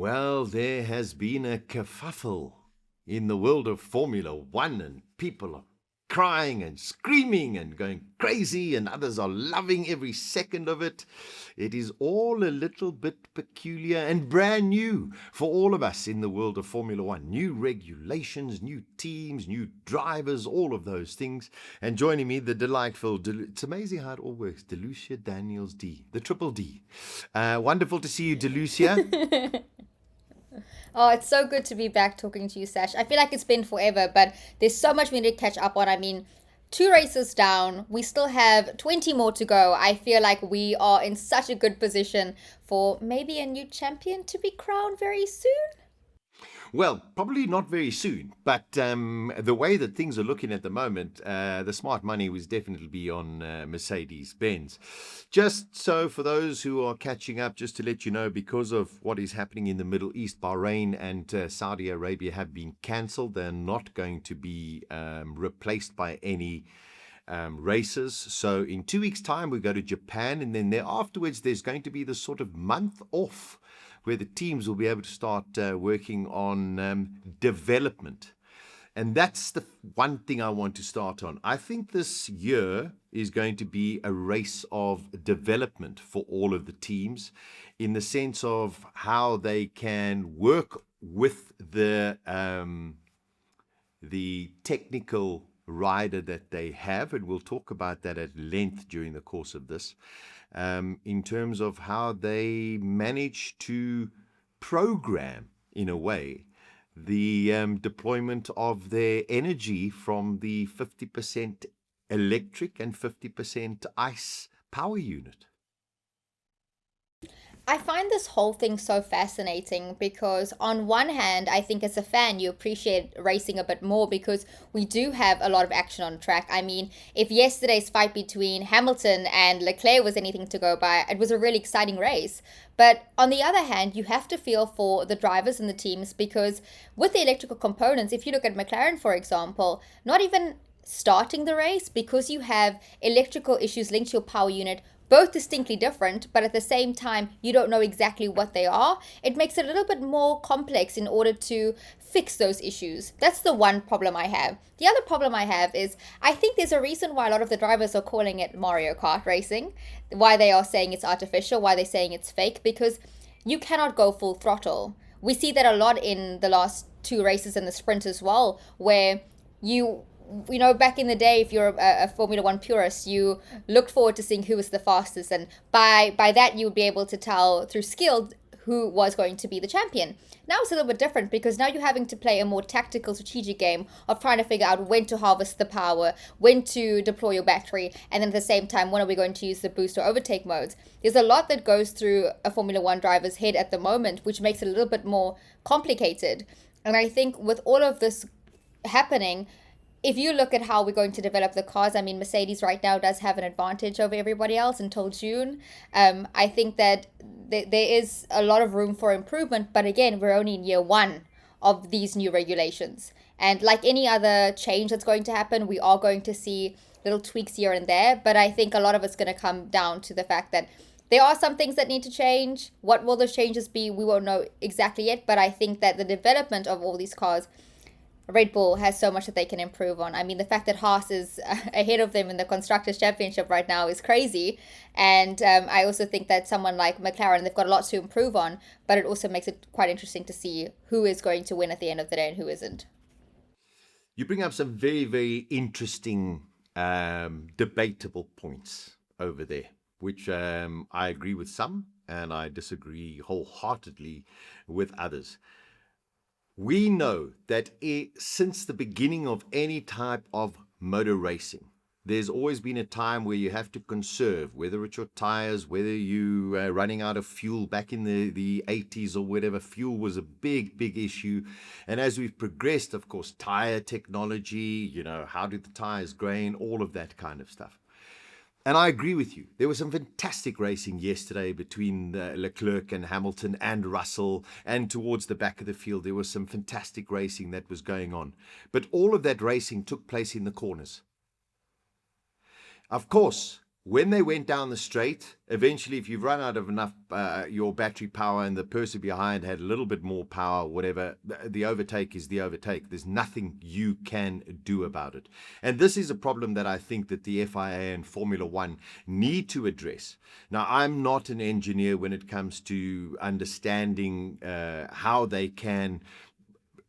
Well, there has been a kerfuffle in the world of Formula One, and people are crying and screaming and going crazy, and others are loving every second of it. It is all a little bit peculiar and brand new for all of us in the world of Formula One. New regulations, new teams, new drivers, all of those things. And joining me, the delightful, it's amazing how it all works, Delucia Daniels D, the triple D. Wonderful to see you, Delucia. Oh, it's so good to be back talking to you, Sash. I feel like it's been forever, but there's so much we need to catch up on. I mean, two races down, we still have 20 more to go. I feel like we are in such a good position for maybe a new champion to be crowned very soon. Well, probably not very soon, but the way that things are looking at the moment, the smart money was definitely be on Mercedes-Benz. Just so for those who are catching up, just to let you know, because of what is happening in the Middle East, Bahrain and Saudi Arabia have been cancelled. They're not going to be replaced by any races. So in 2 weeks' time, we go to Japan, and then there afterwards, there's going to be this sort of month off where the teams will be able to start working on development. And that's the one thing I want to start on. I think this year is going to be a race of development for all of the teams, in the sense of how they can work with the technical rider that they have, and we'll talk about that at length during the course of this, in terms of how they manage to program, in a way, the deployment of their energy from the 50% electric and 50% ice power unit. I find this whole thing so fascinating because, on one hand, I think as a fan, you appreciate racing a bit more because we do have a lot of action on track. I mean, if yesterday's fight between Hamilton and Leclerc was anything to go by, it was a really exciting race. But on the other hand, you have to feel for the drivers and the teams because, with the electrical components, if you look at McLaren, for example, not even starting the race because you have electrical issues linked to your power unit, both distinctly different, but at the same time, you don't know exactly what they are. It makes it a little bit more complex in order to fix those issues. That's the one problem I have. The other problem I have is I think there's a reason why a lot of the drivers are calling it Mario Kart racing, why they are saying it's artificial, why they're saying it's fake, because you cannot go full throttle. We see that a lot in the last two races in the sprint as well, where back in the day, if you're a Formula One purist, you looked forward to seeing who was the fastest, and by that you would be able to tell through skill who was going to be the champion. Now it's a little bit different because now you're having to play a more tactical, strategic game of trying to figure out when to harvest the power, when to deploy your battery, and then at the same time, when are we going to use the boost or overtake modes. There's a lot that goes through a Formula One driver's head at the moment, which makes it a little bit more complicated. And I think with all of this happening, if you look at how we're going to develop the cars, I mean, Mercedes right now does have an advantage over everybody else until June. I think that there is a lot of room for improvement, but again, we're only in year one of these new regulations. And like any other change that's going to happen, we are going to see little tweaks here and there, but I think a lot of it's going to come down to the fact that there are some things that need to change. What will those changes be? We won't know exactly yet, but I think that the development of all these cars, Red Bull has so much that they can improve on. I mean, the fact that Haas is ahead of them in the Constructors' Championship right now is crazy. And I also think that someone like McLaren, they've got a lot to improve on, but it also makes it quite interesting to see who is going to win at the end of the day and who isn't. You bring up some very, very interesting, debatable points over there, which I agree with some and I disagree wholeheartedly with others. We know that since the beginning of any type of motor racing, there's always been a time where you have to conserve, whether it's your tires, whether you are running out of fuel. Back in the 80s or whatever, fuel was a big, big issue. And as we've progressed, of course, tire technology, how do the tires grain, all of that kind of stuff. And I agree with you. There was some fantastic racing yesterday between Leclerc and Hamilton and Russell, and towards the back of the field, there was some fantastic racing that was going on. But all of that racing took place in the corners. Of course, when they went down the straight, eventually, if you've run out of enough your battery power and the person behind had a little bit more power, whatever, the overtake is the overtake. There's nothing you can do about it. And this is a problem that I think that the FIA and Formula One need to address. Now, I'm not an engineer when it comes to understanding how they can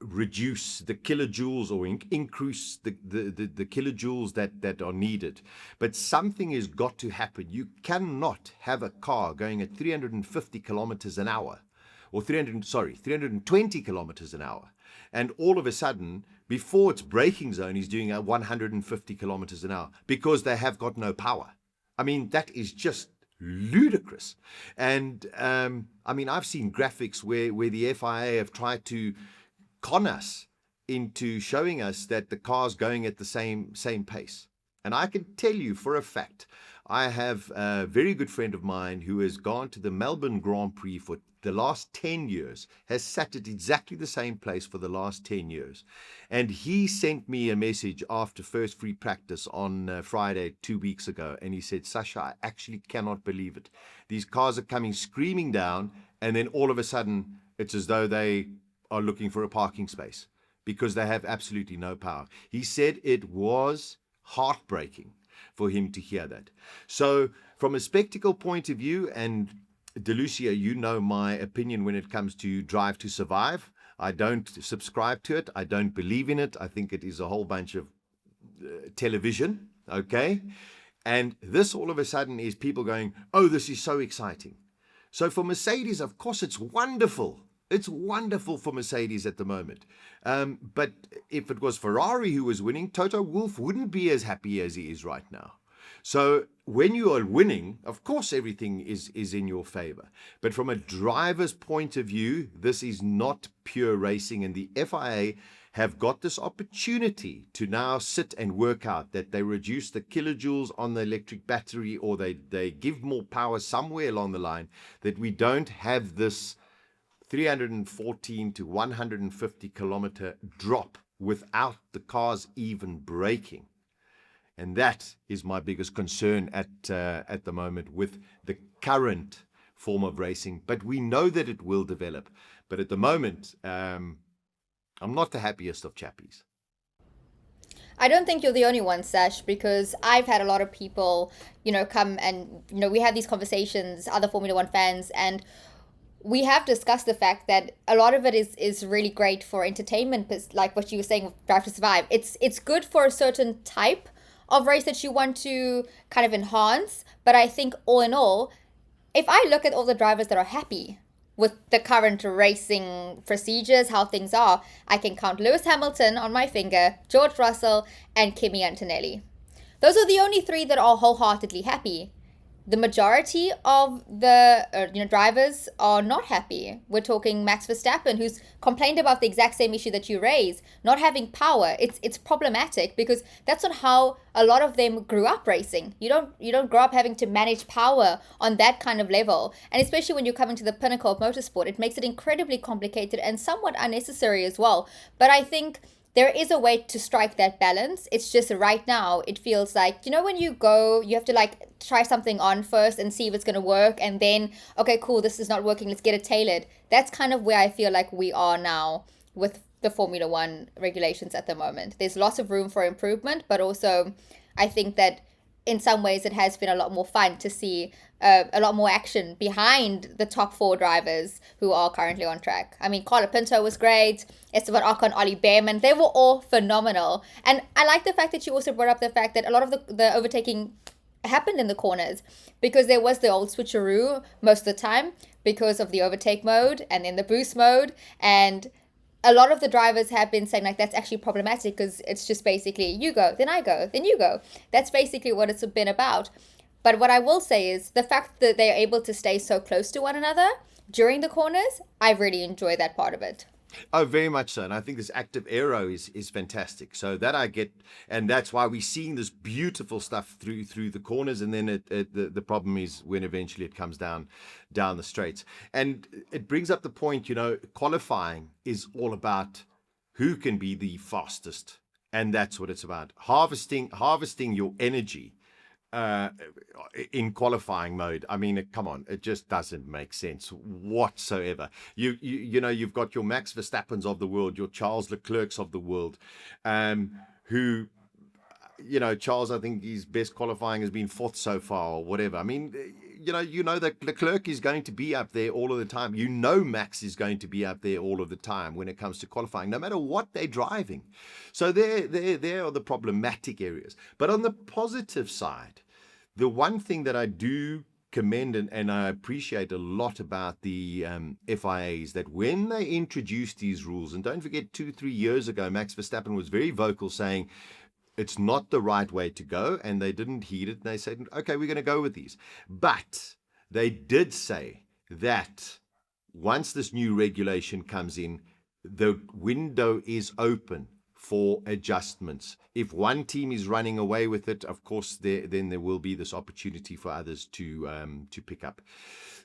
reduce the kilojoules or increase the kilojoules that are needed. But something has got to happen. You cannot have a car going at 350 kilometers an hour or 320 kilometers an hour. And all of a sudden, before its braking zone, is doing 150 kilometers an hour because they have got no power. I mean, that is just ludicrous. And I mean, I've seen graphics where the FIA have tried to con us into showing us that the car's going at the same pace. And I can tell you for a fact, I have a very good friend of mine who has gone to the Melbourne Grand Prix for the last 10 years, has sat at exactly the same place for the last 10 years. And he sent me a message after first free practice on Friday 2 weeks ago. And he said, Sasha, I actually cannot believe it. These cars are coming screaming down. And then all of a sudden, it's as though they are looking for a parking space because they have absolutely no power. He said it was heartbreaking for him to hear that. So from a spectacle point of view, and Delucia, you know my opinion when it comes to Drive to Survive. I don't subscribe to it. I don't believe in it. I think it is a whole bunch of television, okay? And this all of a sudden is people going, oh, this is so exciting. So for Mercedes, of course, it's wonderful. It's wonderful for Mercedes at the moment. But if it was Ferrari who was winning, Toto Wolff wouldn't be as happy as he is right now. So when you are winning, of course, everything is in your favor. But from a driver's point of view, this is not pure racing. And the FIA have got this opportunity to now sit and work out that they reduce the kilojoules on the electric battery, or they give more power somewhere along the line, that we don't have this 314 to 150 kilometer drop without the cars even braking. And that is my biggest concern at the moment with the current form of racing. But we know that it will develop. But at the moment, I'm not the happiest of chappies. I don't think you're the only one, Sash, because I've had a lot of people, come and, we have these conversations, other Formula One fans, and we have discussed the fact that a lot of it is really great for entertainment, like what you were saying with Drive to Survive. It's good for a certain type of race that you want to kind of enhance. But I think all in all, if I look at all the drivers that are happy with the current racing procedures, how things are, I can count Lewis Hamilton on my finger, George Russell, and Kimi Antonelli. Those are the only three that are wholeheartedly happy. The majority of the drivers are not happy. We're talking Max Verstappen, who's complained about the exact same issue that you raised, not having power. It's problematic because that's not how a lot of them grew up racing. You don't grow up having to manage power on that kind of level, and especially when you're coming to the pinnacle of motorsport, it makes it incredibly complicated and somewhat unnecessary as well. But I think there is a way to strike that balance. It's just right now, it feels like, when you go, you have to try something on first and see if it's going to work. And then, okay, cool, this is not working. Let's get it tailored. That's kind of where I feel like we are now with the Formula One regulations at the moment. There's lots of room for improvement, but also I think that in some ways it has been a lot more fun to see a lot more action behind the top four drivers who are currently on track. I mean, Carlo Pinto was great, Esteban Ocon, Ollie Behrman, they were all phenomenal. And I like the fact that you also brought up the fact that a lot of the overtaking happened in the corners, because there was the old switcheroo most of the time because of the overtake mode and then the boost mode. And a lot of the drivers have been saying that's actually problematic because it's just basically you go, then I go, then you go. That's basically what it's been about. But what I will say is the fact that they're able to stay so close to one another during the corners, I really enjoy that part of it. Oh, very much so. And I think this active aero is fantastic. So that I get, and that's why we're seeing this beautiful stuff through the corners. And then the problem is when eventually it comes down the straights. And it brings up the point, qualifying is all about who can be the fastest. And that's what it's about. Harvesting your energy uh, in qualifying mode. I mean, come on, it just doesn't make sense whatsoever. You've got your Max Verstappens of the world, your Charles Leclercs of the world, who, Charles, I think his best qualifying has been fourth so far or whatever. I mean, that Leclerc is going to be up there all of the time. Max is going to be up there all of the time when it comes to qualifying, no matter what they're driving. So there are the problematic areas. But on the positive side, the one thing that I do commend and I appreciate a lot about the FIAs, that when they introduced these rules, and don't forget 2-3 years ago, Max Verstappen was very vocal saying, it's not the right way to go, and they didn't heed it, and they said, okay, we're going to go with these. But they did say that once this new regulation comes in, the window is open for adjustments. If one team is running away with it, of course, then there will be this opportunity for others to pick up.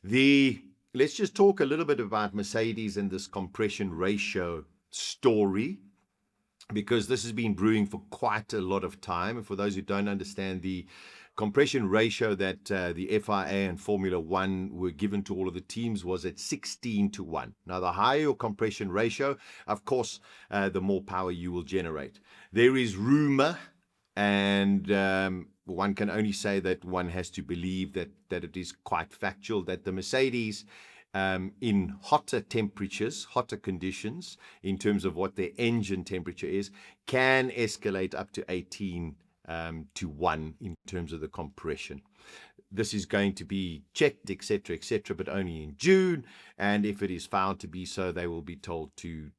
Let's just talk a little bit about Mercedes and this compression ratio story, because this has been brewing for quite a lot of time. And for those who don't understand, the compression ratio that the FIA and Formula One were given to all of the teams was at 16-1. Now, the higher your compression ratio, of course, the more power you will generate. There is rumor, and one can only say that one has to believe that it is quite factual, that the Mercedes, in hotter temperatures, hotter conditions, in terms of what their engine temperature is, can escalate up to 18-1 in terms of the compression. This is going to be checked, etc., but only in June. And if it is found to be so, they will be told to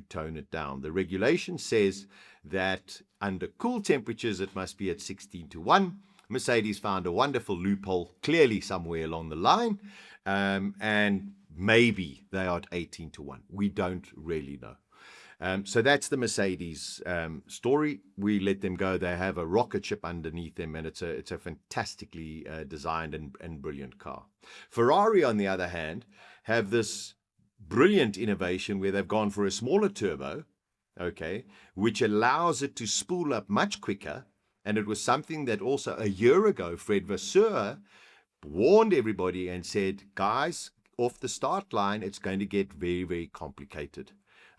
tone it down. The regulation says that under cool temperatures, it must be at 16-1. Mercedes found a wonderful loophole, clearly somewhere along the line. And maybe they are at 18-1. We don't really know. So that's the Mercedes story. We let them go. They have a rocket ship underneath them, and it's a fantastically designed and brilliant car. Ferrari, on the other hand, have this brilliant innovation where they've gone for a smaller turbo, okay, which allows it to spool up much quicker. And it was something that also a year ago, Fred Vasseur warned everybody and said, guys, off the start line, it's going to get very, very complicated.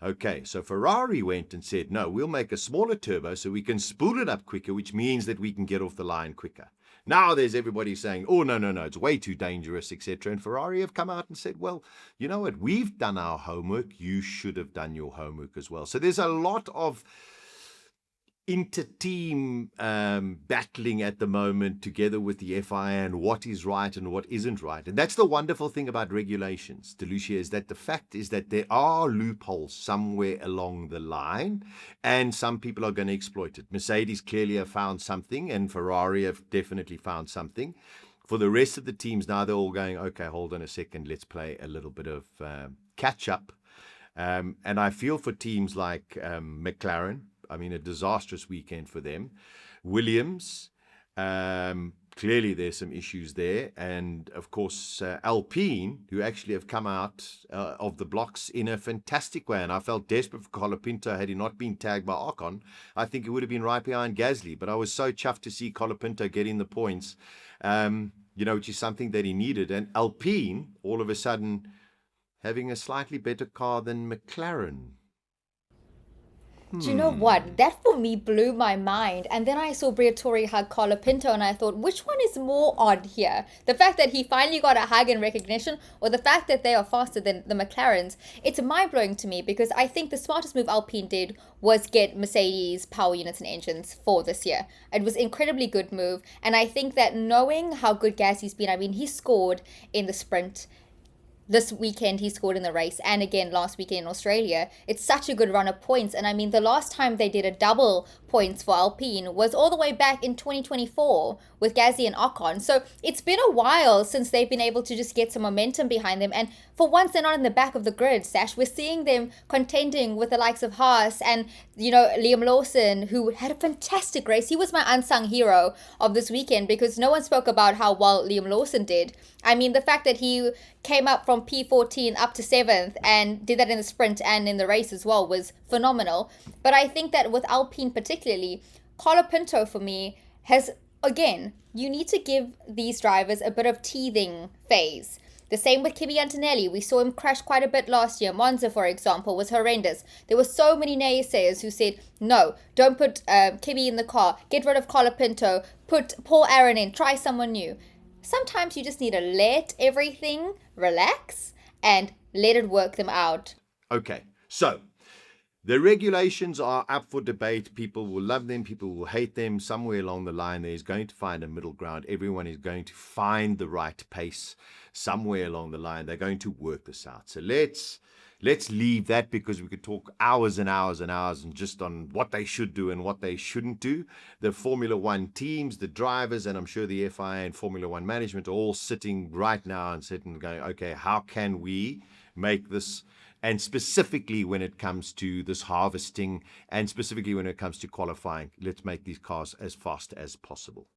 Okay, so Ferrari went and said, no, we'll make a smaller turbo so we can spool it up quicker, which means that we can get off the line quicker. Now there's everybody saying, oh, no, it's way too dangerous, etc. And Ferrari have come out and said, well, you know what, we've done our homework. You should have done your homework as well. So there's a lot of inter-team battling at the moment together with the FIA and what is right and what isn't right. And that's the wonderful thing about regulations, Delucia, is that the fact is that there are loopholes somewhere along the line, and some people are going to exploit it. Mercedes clearly have found something, and Ferrari have definitely found something. For the rest of the teams now, they're all going, okay, hold on a second, let's play a little bit of catch up. And I feel for teams like McLaren. I mean, a disastrous weekend for them. Williams, clearly there's some issues there. And of course, Alpine, who actually have come out of the blocks in a fantastic way. And I felt desperate for Colapinto. Had he not been tagged by Ocon, I think it would have been right behind Gasly. But I was so chuffed to see Colapinto getting the points, which is something that he needed. And Alpine, all of a sudden, having a slightly better car than McLaren. Do you know what? That for me blew my mind. And then I saw Briatore hug Colapinto and I thought, which one is more odd here? The fact that he finally got a hug in recognition, or the fact that they are faster than the McLarens? It's mind-blowing to me, because I think the smartest move Alpine did was get Mercedes power units and engines for this year. It was an incredibly good move. And I think that knowing how good Gasly's been, I mean, he scored in the sprint. This weekend he scored in the race, and again last weekend in Australia. It's such a good run of points. And I mean, the last time they did a double points for Alpine was all the way back in 2024 with Gasly and Ocon. So it's been a while since they've been able to just get some momentum behind them. And for once, they're not in the back of the grid, Sash. We're seeing them contending with the likes of Haas and, Liam Lawson, who had a fantastic race. He was my unsung hero of this weekend, because no one spoke about how well Liam Lawson did. I mean, the fact that he came up from P14 up to 7th and did that in the sprint and in the race as well was phenomenal. But I think that with Alpine particularly, Colapinto for me has again, you need to give these drivers a bit of teething phase. The same with Kimi Antonelli. We saw him crash quite a bit last year. Monza, for example, was horrendous. There were so many naysayers who said, no, don't put Kimi in the car. Get rid of Colapinto. Put Paul Aaron in. Try someone new. Sometimes you just need to let everything relax and let it work them out. Okay, so the regulations are up for debate. People will love them, people will hate them. Somewhere along the line, there's going to find a middle ground. Everyone is going to find the right pace. Somewhere along the line, they're going to work this out. So let's leave that, because we could talk hours and hours and hours and just on what they should do and what they shouldn't do. The Formula One teams, the drivers, and I'm sure the FIA and Formula One management are all sitting right now and sitting and going, okay, how can we make this? And specifically when it comes to this harvesting, and specifically when it comes to qualifying, let's make these cars as fast as possible.